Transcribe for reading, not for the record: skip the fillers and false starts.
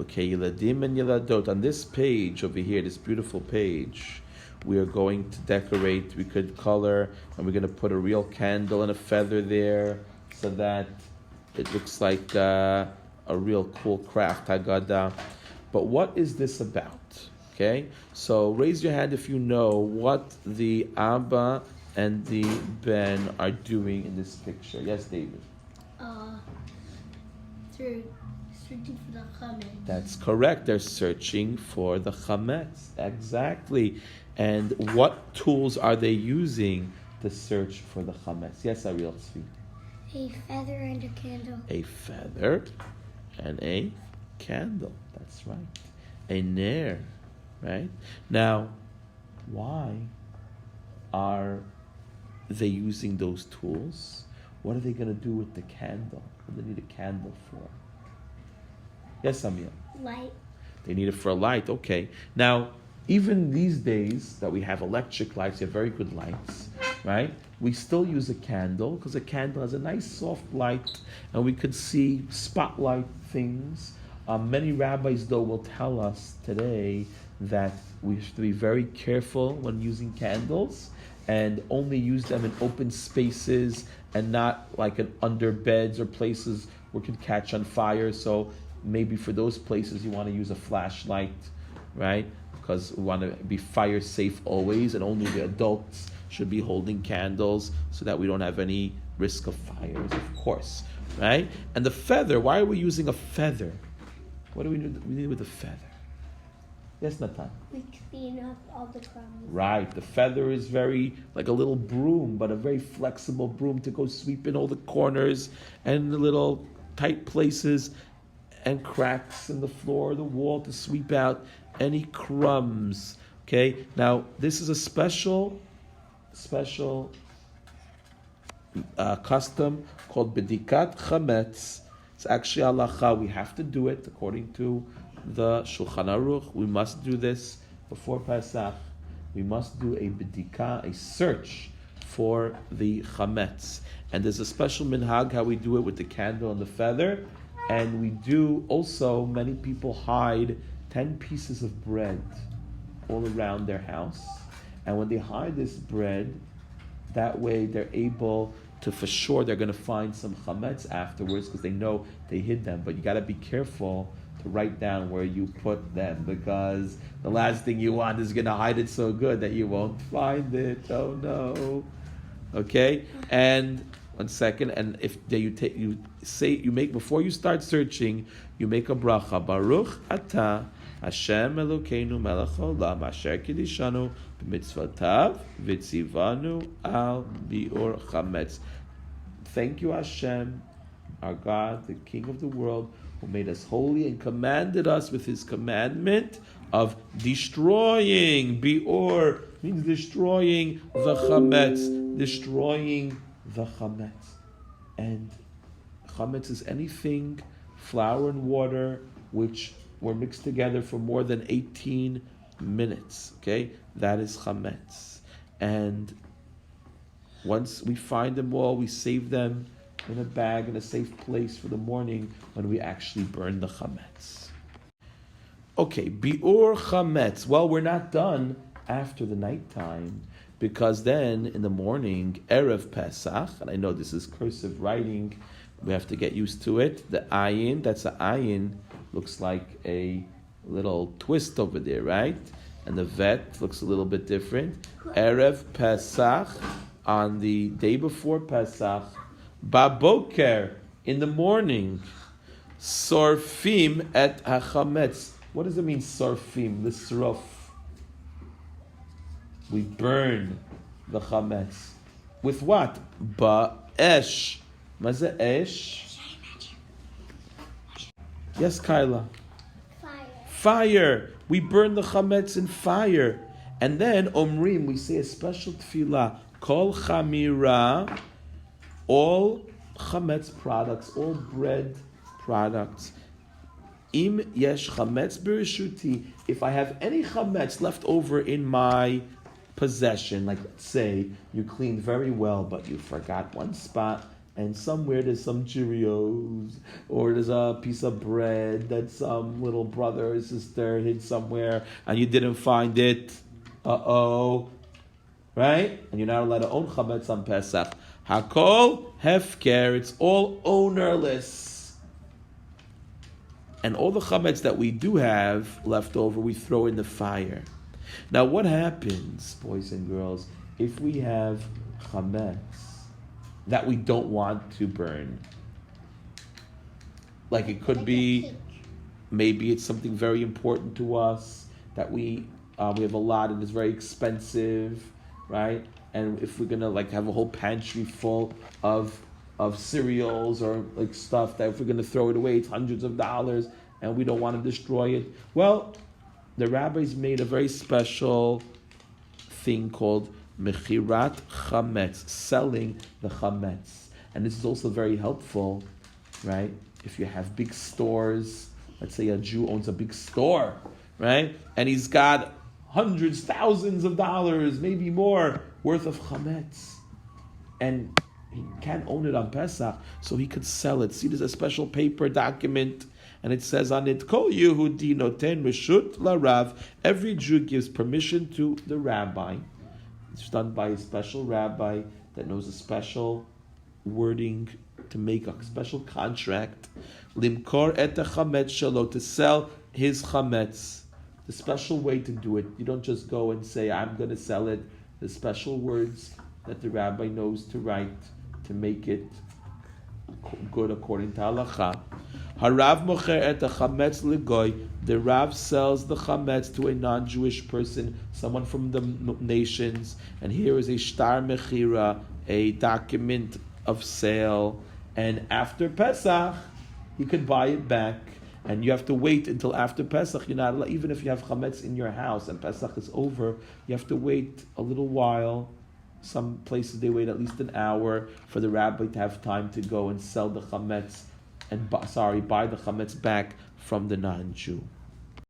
Okay, Yeladim and Yeladot. On this page over here, this beautiful page, we are going to decorate. We could color, and we're going to put a real candle and a feather there, so that it looks like a real cool craft, Haggadah. But what is this about? Okay, so raise your hand if you know what the Abba and the Ben are doing in this picture. Yes, David? They're searching for the chametz. That's correct. They're searching for the chametz. Exactly. And what tools are they using to search for the chametz? Yes, Ariel, speak. A feather and a candle. A feather and a candle. That's right. A ner. Right? Now, why are they using those tools? What are they going to do with the candle? What do they need a candle for? Yes, Amir? Light. They need it for a light. Okay. Now, even these days that we have electric lights, we have very good lights, right? We still use a candle because a candle has a nice soft light and we could see spotlight things. Many rabbis, though, will tell us today that we have to be very careful when using candles and only use them in open spaces and not like under beds or places where it could catch on fire. So maybe for those places you want to use a flashlight, right? Because we want to be fire safe always, and only the adults should be holding candles so that we don't have any risk of fires, of course, right? And the feather, why are we using a feather? What do we need with a feather? Yes, Natan? We clean up all the crumbs. Right. The feather is very like a little broom, but a very flexible broom to go sweep in all the corners and the little tight places and cracks in the floor, the wall, to sweep out any crumbs. Okay. Now this is a special custom called bedikat chametz. It's actually halacha. We have to do it according to the Shulchan Aruch. We must do this before Pesach. We must do a bedika, a search for the chametz. And there's a special minhag how we do it with the candle and the feather. And we do also, many people hide 10 pieces of bread all around their house. And when they hide this bread, that way they're able to, for sure, they're going to find some chametz afterwards because they know they hid them. But you got to be careful to write down where you put them, because the last thing you want is going to hide it so good that you won't find it. Oh no. Okay? And one second, and if you make before you start searching, you make a bracha. Baruch atah Hashem Elokeinu melech haolam asher kiddushanu b'mitzvotav v'tzivanu al biur chametz. Thank you, Hashem, our God, the King of the world, who made us holy and commanded us with His commandment of destroying. Biur means destroying the chametz, destroying the chametz. And chametz is anything, flour and water, which were mixed together for more than 18 minutes. Okay, that is chametz. And once we find them all, we save them in a bag in a safe place for the morning when we actually burn the chametz. Okay, biur chametz. Well, we're not done after the nighttime, because then in the morning, Erev Pesach, and I know this is cursive writing, we have to get used to it. The ayin, that's an ayin, looks like a little twist over there, right? And the vet looks a little bit different. Erev Pesach, on the day before Pesach, Baboker, in the morning, Sorfim et hachametz. What does it mean, Sorfim? L'srof. We burn the chametz. With what? Ba'esh. Maze esh? Yes, Kyla. Fire. We burn the chametz in fire. And then, Omrim, we say a special tefillah. Kol chamira, all chametz products, all bread products. Im yesh chametz b'rishuti. If I have any chametz left over in my possession, like let's say you cleaned very well, but you forgot one spot and somewhere there's some Cheerios, or there's a piece of bread that some little brother or sister hid somewhere, and you didn't find it. Right? And you're not allowed to own chametz on Pesach. Hakol hefker. It's all ownerless. And all the chametz that we do have left over, we throw in the fire. Now, what happens, boys and girls, if we have chametz that we don't want to burn? Like it could be, maybe it's something very important to us that we have a lot and it's very expensive, right? And if we're gonna like have a whole pantry full of cereals or like stuff that if we're gonna throw it away, it's hundreds of dollars, and we don't want to destroy it. Well, the rabbis made a very special thing called mechirat chametz, selling the chametz, and this is also very helpful, right? If you have big stores, let's say a Jew owns a big store, right, and he's got hundreds, thousands of dollars, maybe more, worth of chametz, and he can't own it on Pesach, so he could sell it. See, there's a special paper document, and it says on it, Kol Yehudi noten reshut larav. Every Jew gives permission to the rabbi. It's done by a special rabbi that knows a special wording to make a special contract. Limkor et chametz shelo, to sell his chametz. The special way to do it. You don't just go and say, I'm going to sell it. The special words that the rabbi knows to write to make it good according to halacha. Harav mocher et chametz legoy. The Rav sells the chametz to a non-Jewish person, someone from the nations. And here is a shtar mechira, a document of sale. And after Pesach, he could buy it back. And you have to wait until after Pesach. You're not allowed, even if you have chametz in your house and Pesach is over, you have to wait a little while. Some places they wait at least an hour for the rabbi to have time to go and sell the chametz and buy the chametz back from the non-Jew.